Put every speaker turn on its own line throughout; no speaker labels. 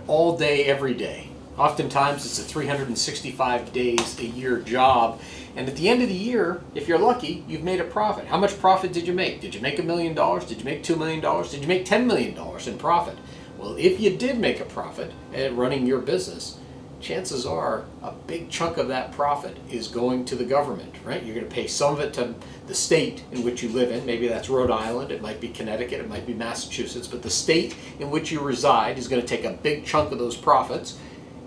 all day, every day. Oftentimes it's a 365 days a year job. And at the end of the year, if you're lucky, you've made a profit. How much profit did you make? Did you make $1 million? Did you make $2 million? Did you make $10 million in profit? Well, if you did make a profit at running your business, chances are a big chunk of that profit is going to the government, right? You're going to pay some of it to the state in which you live in. Maybe that's Rhode Island, it might be Connecticut, it might be Massachusetts, but the state in which you reside is going to take a big chunk of those profits.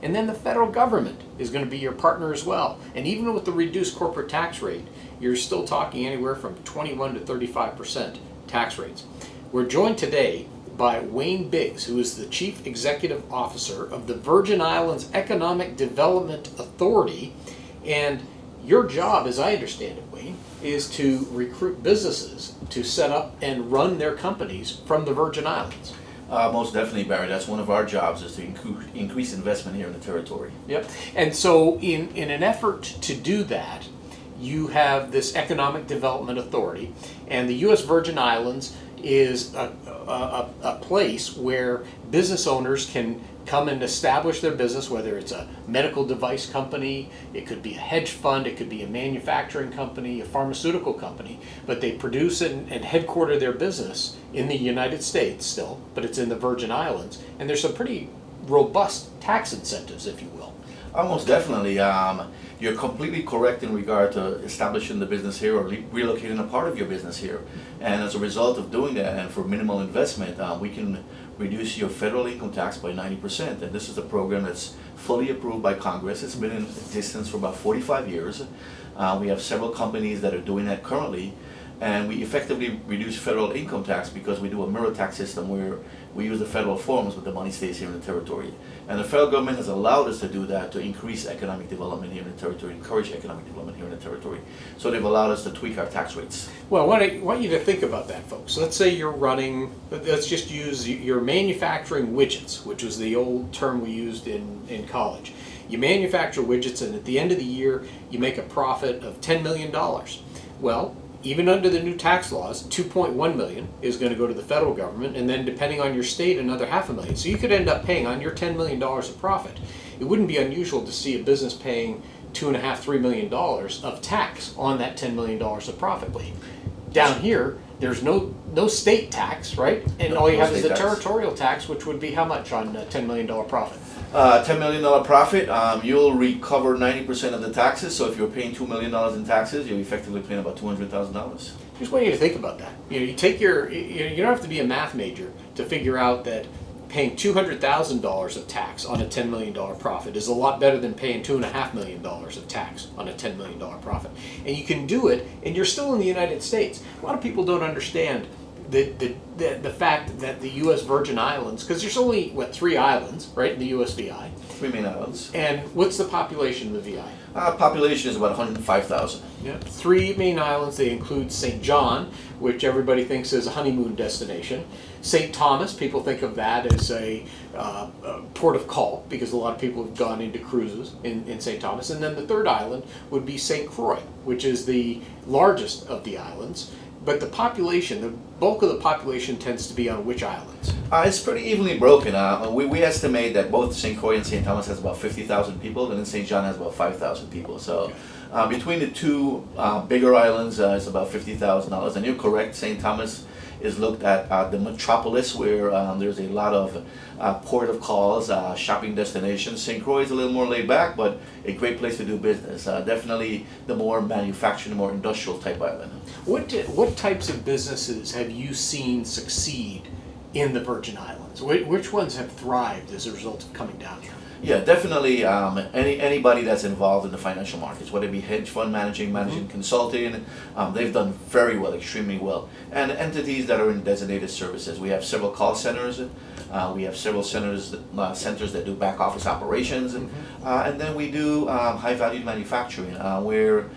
And then the federal government is going to be your partner as well. And even with the reduced corporate tax rate, you're still talking anywhere from 21 to 35% tax rates. We're joined today by Wayne Biggs, who is the Chief Executive Officer of the Virgin Islands Economic Development Authority. And your job, as I understand it, Wayne, is to recruit businesses to set up and run their companies from the Virgin Islands.
Most definitely, Barry. That's one of our jobs, is to increase investment here in the territory.
Yep. And so in an effort to do that, you have this Economic Development Authority, and the U.S. Virgin Islands is a place where business owners can come and establish their business, whether it's a medical device company, it could be a hedge fund, it could be a manufacturing company, a pharmaceutical company, but they produce and headquarter their business in the United States still, but it's in the Virgin Islands, and there's some pretty robust tax incentives, if you will.
Almost definitely. You're completely correct in regard to establishing the business here or relocating a part of your business here. And as a result of doing that, and for minimal investment, we can reduce your federal income tax by 90%. And this is a program that's fully approved by Congress. It's been in existence for about 45 years. We have several companies that are doing that currently. And we effectively reduce federal income tax because we do a mirror tax system where we use the federal forms, but the money stays here in the territory. And the federal government has allowed us to do that to increase economic development here in the territory, encourage economic development here in the territory. So they've allowed us to tweak our tax rates.
Well, I want you to think about that, folks. Let's say you're running, let's just use your manufacturing widgets, which was the old term we used in college. You manufacture widgets, and at the end of the year, you make a profit of $10 million. Well, even under the new tax laws, $2.1 million is going to go to the federal government, and then depending on your state, another $500,000. So you could end up paying on your $10 million of profit. It wouldn't be unusual to see a business paying $2.5, $3 million of tax on that $10 million of profit. Down here, there's no state tax, right? And all you have is the territorial tax, which would be how much on a $10 million profit?
$10 million profit, you'll recover 90% of the taxes. So if you're paying $2 million in taxes, you're effectively paying about $200,000.
Just want you to think about that. You take you don't have to be a math major to figure out that paying $200,000 of tax on a $10 million profit is a lot better than paying $2.5 million of tax on a $10 million profit. And you can do it, and you're still in the United States. A lot of people don't understand the fact that the U.S. Virgin Islands, because there's only, 3 islands, right, in the U.S. VI.
3 main islands.
And what's the population of the VI?
Population is about 105,000.
Yeah, 3 main islands. They include St. John, which everybody thinks is a honeymoon destination. St. Thomas, people think of that as a port of call because a lot of people have gone into cruises in St. Thomas. And then the 3rd island would be St. Croix, which is the largest of the islands. But the population, the bulk of the population tends to be on which islands?
It's pretty evenly broken. We estimate that both St. Croix and St. Thomas has about 50,000 people, and then St. John has about 5,000 people. So between the 2 bigger islands, it's about $50,000. And you're correct, St. Thomas is looked at the metropolis where there's a lot of port of calls, shopping destinations. St. Croix is a little more laid back, but a great place to do business. Definitely the more manufacturing, more industrial type island.
What types of businesses have you seen succeed in the Virgin Islands? Which ones have thrived as a result of coming down here?
Yeah, definitely anybody that's involved in the financial markets, whether it be hedge fund managing consulting, they've done very well, extremely well. And entities that are in designated services. We have several call centers. We have several centers that do back office operations. And then we do high value manufacturing where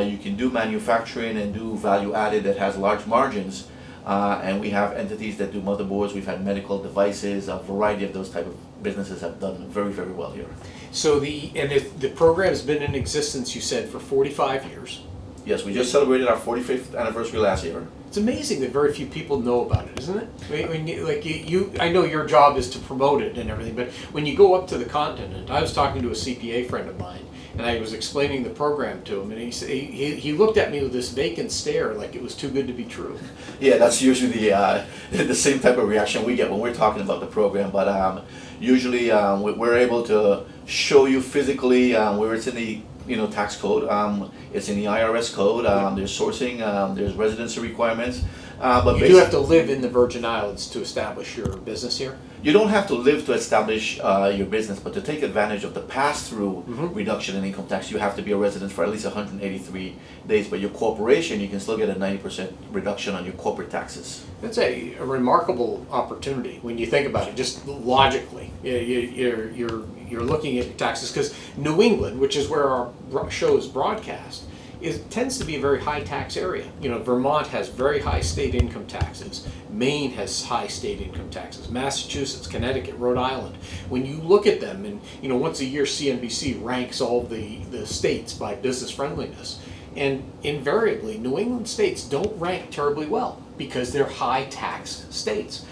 you can do manufacturing and do value added that has large margins. And we have entities that do motherboards. We've had medical devices. A variety of those type of businesses have done very, very well here.
So the program has been in existence, you said, for 45 years.
Yes, we just celebrated our 45th anniversary last year.
It's amazing that very few people know about it, isn't it? I know your job is to promote it and everything, but when you go up to the continent, I was talking to a CPA friend of mine, and I was explaining the program to him, and he looked at me with this vacant stare, like it was too good to be true.
Yeah, that's usually the same type of reaction we get when we're talking about the program. But usually we're able to show you physically where it's in the tax code. It's in the IRS code. There's sourcing. There's residency requirements. But
You do have to live in the Virgin Islands to establish your business here?
you don't have to live to establish your business, but to take advantage of the pass-through reduction in income tax, you have to be a resident for at least 183 days. But your corporation, you can still get a 90% reduction on your corporate taxes.
That's a remarkable opportunity when you think about it, just logically. You're looking at your taxes, because New England, which is where our show is broadcast, tends to be a very high tax area. Vermont has very high state income taxes. Maine has high state income taxes. Massachusetts, Connecticut, Rhode Island. When you look at them, and once a year CNBC ranks all the states by business friendliness, and invariably New England states don't rank terribly well because they're high tax states.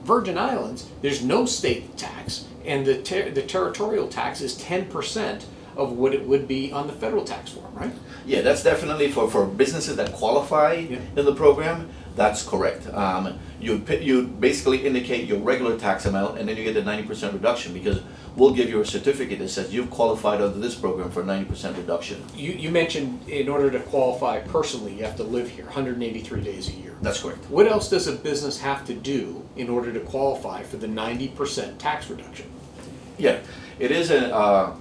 Virgin Islands, there's no state tax, and the territorial tax is 10% of what it would be on the federal tax form, right?
Yeah, that's definitely for businesses that qualify in the program. That's correct. You basically indicate your regular tax amount, and then you get the 90% reduction, because we'll give you a certificate that says you've qualified under this program for a 90% reduction.
You mentioned in order to qualify personally, you have to live here 183 days a year.
That's correct.
What else does a business have to do in order to qualify for the 90% tax reduction?
Yeah, it is a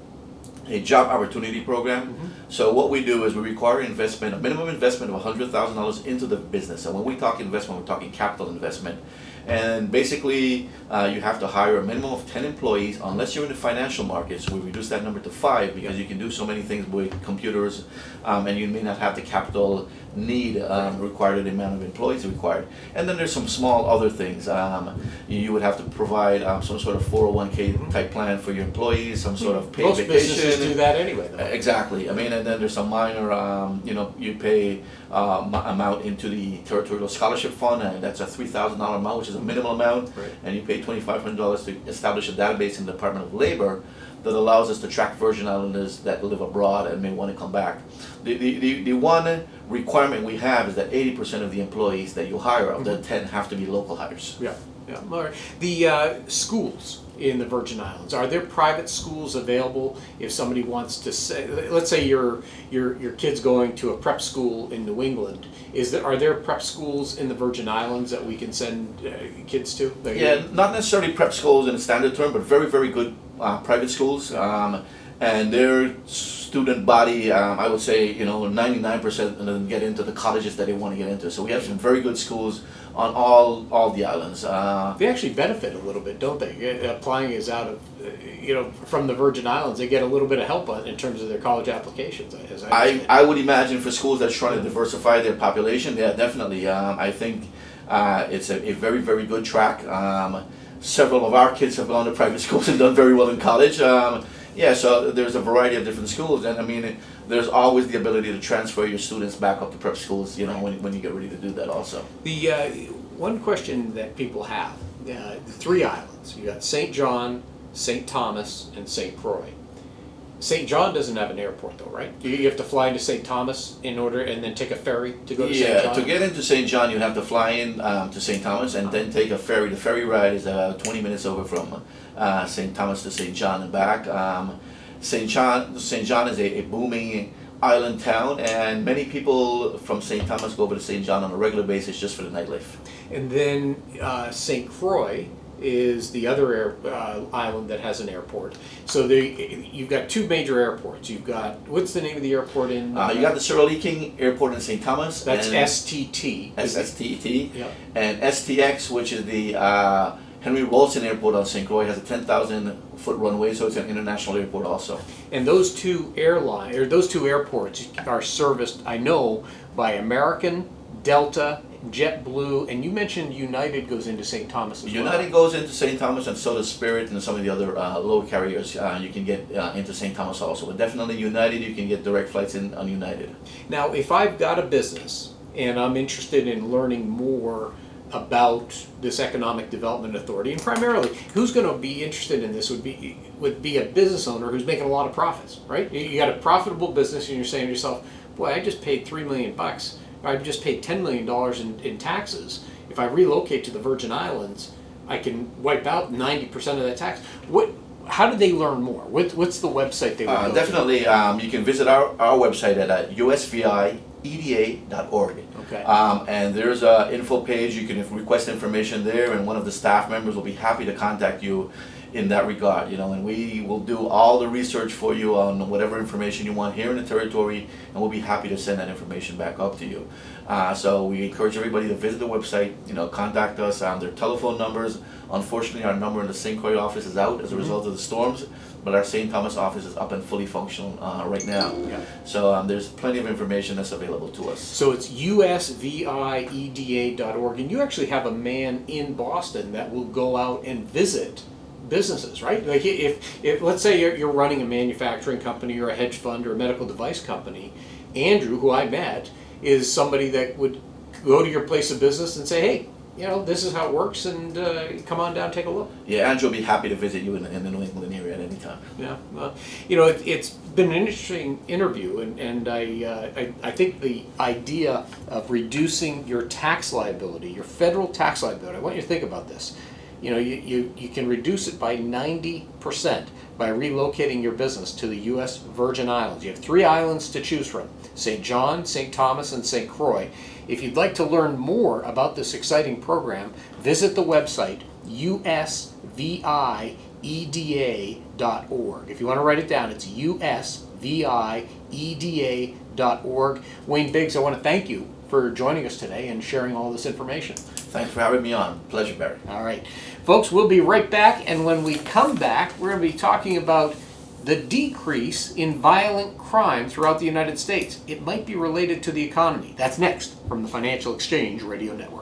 job opportunity program. So what we do is we require investment, a minimum investment of $100,000 into the business. And when we talk investment, we're talking capital investment. And basically, you have to hire a minimum of 10 employees, unless you're in the financial markets. We reduce that number to 5 because you can do so many things with computers, and you may not have the capital need required, the amount of employees required. And then there's some small other things. You would have to provide some sort of 401k type plan for your employees, some sort of paid
Most
vacation.
businesses do that anyway, though.
Exactly. I mean, and then there's some minor, you pay amount into the territorial scholarship fund, and that's a $3,000 amount, which is a minimal amount,
Right.
and you pay $2,500 to establish a database in the Department of Labor that allows us to track Virgin Islanders that live abroad and may want to come back. The one requirement we have is that 80% of the employees that you hire, of the 10, have to be local hires.
Yeah. All right. The schools in the Virgin Islands, are there private schools available if somebody wants to say, let's say your kid's going to a prep school in New England, are there prep schools in the Virgin Islands that we can send kids to?
Yeah, not necessarily prep schools in a standard term, but very, very good private schools. And their student body, I would say, 99% of them get into the colleges that they want to get into. So we have some very good schools on all the islands.
They actually benefit a little bit, don't they? Applying is out of, from the Virgin Islands, they get a little bit of help in terms of their college applications. As I understand.
I would imagine for schools that's trying to diversify their population, yeah, definitely. I think it's a very, very good track. Several of our kids have gone to private schools and done very well in college. Yeah, so there's a variety of different schools, and I mean, there's always the ability to transfer your students back up to prep schools, when you get ready to do that also.
The one question that people have, the 3 islands, you got St. John, St. Thomas, and St. Croix. St. John doesn't have an airport though, right? You have to fly into St. Thomas and then take a ferry to go to St. John?
To get into St. John, you have to fly in to St. Thomas and then take a ferry. The ferry ride is 20 minutes over from St. Thomas to St. John and back. St. John is a booming island town, and many people from St. Thomas go over to St. John on a regular basis just for the nightlife.
And then St. Croix is the other island that has an airport. So you've got 2 major airports. You've got, what's the name of the airport in?
You got the Cyril E. King Airport in St. Thomas.
That's
and
STT.
STT.
Yeah.
And STX, which is the Henry Rawson Airport on St. Croix, has a 10,000-foot runway, so it's an international airport also.
And those 2 airports are serviced, I know, by American, Delta, JetBlue, and you mentioned United goes into St. Thomas as well.
United goes into St. Thomas, and so does Spirit and some of the other low carriers. You can get into St. Thomas also, but definitely United, you can get direct flights in on United.
Now, if I've got a business and I'm interested in learning more about this Economic Development Authority, and primarily who's going to be interested in this would be a business owner who's making a lot of profits, right? You got a profitable business and you're saying to yourself, boy, I just paid $3 million, or I just paid $10 million in taxes. If I relocate to the Virgin Islands, I can wipe out 90% of that tax. How do they learn more? What's the website they would go to?
Definitely, you can visit our website at usvieda.org.
Okay.
And there's an info page. You can request information there, and one of the staff members will be happy to contact you in that regard. And we will do all the research for you on whatever information you want here in the territory, and we'll be happy to send that information back up to you. So we encourage everybody to visit the website. Contact us. Their telephone numbers. Unfortunately, our number in the St. Croix office is out as a result of the storms, but our St. Thomas office is up and fully functional right now.
Yeah.
So there's plenty of information that's available to us.
So it's usvieda.org, and you actually have a man in Boston that will go out and visit businesses, right? Like if let's say you're running a manufacturing company or a hedge fund or a medical device company, Andrew, who I met, is somebody that would go to your place of business and say, hey, this is how it works, and come on down, take a look.
Yeah, Andrew will be happy to visit you in the New England area at any time.
Yeah, well, it's been an interesting interview, and I think the idea of reducing your tax liability, your federal tax liability, I want you to think about this. You can reduce it by 90% by relocating your business to the U.S. Virgin Islands. You have 3 islands to choose from: St. John, St. Thomas, and St. Croix. If you'd like to learn more about this exciting program, visit the website usvieda.org. If you want to write it down, it's usvieda.org. Wayne Biggs, I want to thank you for joining us today and sharing all this information.
Thanks for having me on. Pleasure, Barry.
All right. Folks, we'll be right back, and when we come back, we're going to be talking about the decrease in violent crime throughout the United States. It might be related to the economy. That's next from the Financial Exchange Radio Network.